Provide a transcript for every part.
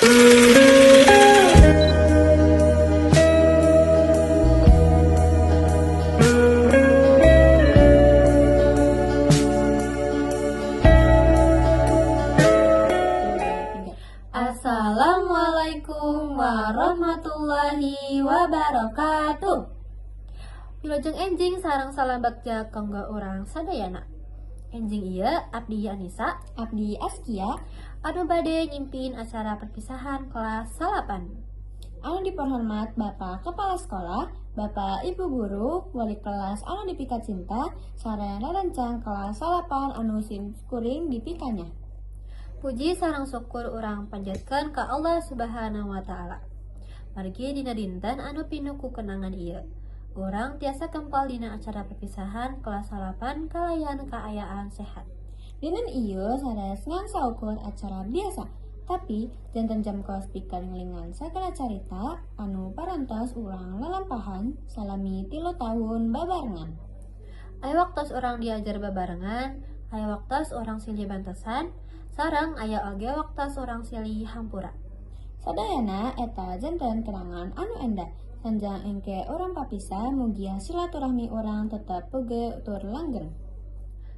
Assalamualaikum warahmatullahi wabarakatuh. Wilujeng enjing sareng salam bagja kanggo urang sadayana. Enjing ieu abdi Anissa, abdi Askia, anu bade nyimpin acara perpisahan kelas 8. anu diperhormat Bapak Kepala Sekolah, Bapak Ibu Guru, Wali kelas anu dipika cinta, sareng rerencang kelas 8 anu kuring dipikanya. Puji sareng syukur urang panjatkeun ka Allah Subhanahu wa taala. Margi dina dinten anu pinuh ku kenangan ieu, urang tiasa kempal dina acara perpisahan kelas 8 kalayan kaayaan sehat. Dinten ieu sanes ngangsaukeun acara biasa, tapi janten jam kelas pikeun ngelingan sagala carita anu parantos urang lalampahan salami 3 tahun babarengan. Aya waktos urang diajar babarengan, aya waktos urang silih bantesan, sareng aya oge waktos urang silih hampura. Sadayana eta janten kenangan anu endah, sanjang engke urang papisah mugia silaturahmi urang tetep peuge tur langgeng.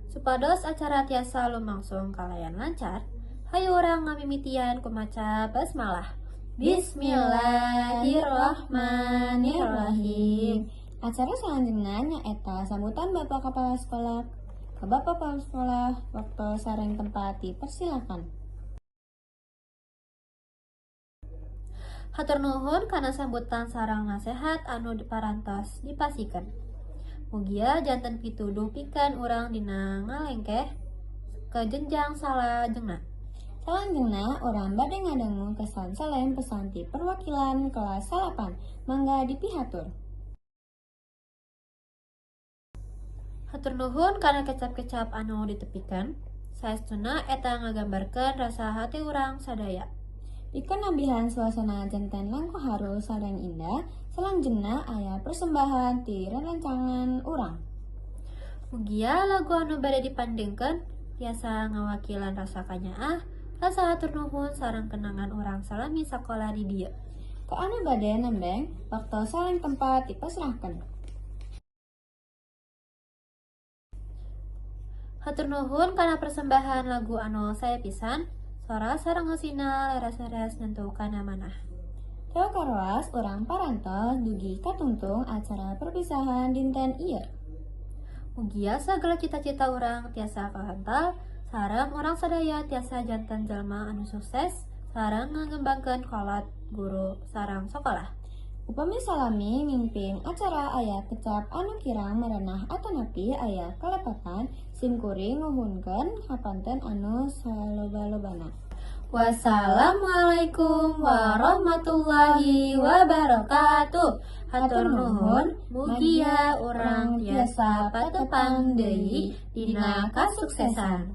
Supados acara tiasa lumangsung kalayan lancar, hayu urang ngamimitian kumaca basmalah. Bismillahirrahmanirrahim. Acara selanjutnya nyaeta sambutan Bapak Kepala Sekolah. Ke Bapak Kepala Sekolah, waktu sareng tempat dipersilakan. Hatur nuhun kana sambutan sareng nasehat anu parantos dipasikeun. Mugia janten pituduh pikeun urang dina ngalengkeh ke jenjang salajengna. Salanjutna urang bade ngadangu kesan salem pesan ti perwakilan kelas 8. Mangga dipihatur. Hatur nuhun karena kecap-kecap anu ditepikeun. Saestuna eta ngagambarkeun rasa hati urang sadaya. Pikeun nambihan suasana janten langkung haru sareng indah. Salanjutna aya persembahan ti rerencangan urang. Mugia lagu anu bade dipandengkeun tiasa ngawakilan rasa kanyaah, rasa hatur nuhun sareng kenangan urang salami sakola di dieu. Ka anu bade nembeng waktu saleng tempat dipasrahkeun. Hatur nuhun karena persembahan lagu anu saya pisan, sora sareng husina leres-leres nentukan amanah. Teu karoas urang parantos dugi katungtung acara perpisahan dinten ieu. Mugia sagala cita-cita urang tiasa kahantal, sareng urang sadaya tiasa janten jalma anu sukses, sareng ngagembangkeun kolot guru sareng sekolah. Upami salami mimpin acara aya kecap anu kirang merenah atanapi aya kalepatan, simkuring nguhunkeun hapanten anu saloba-lobana. Wassalamualaikum warahmatullahi wabarakatuh. Hatur nuhun, mugia urang tiasa patepang deui dina kasuksesan.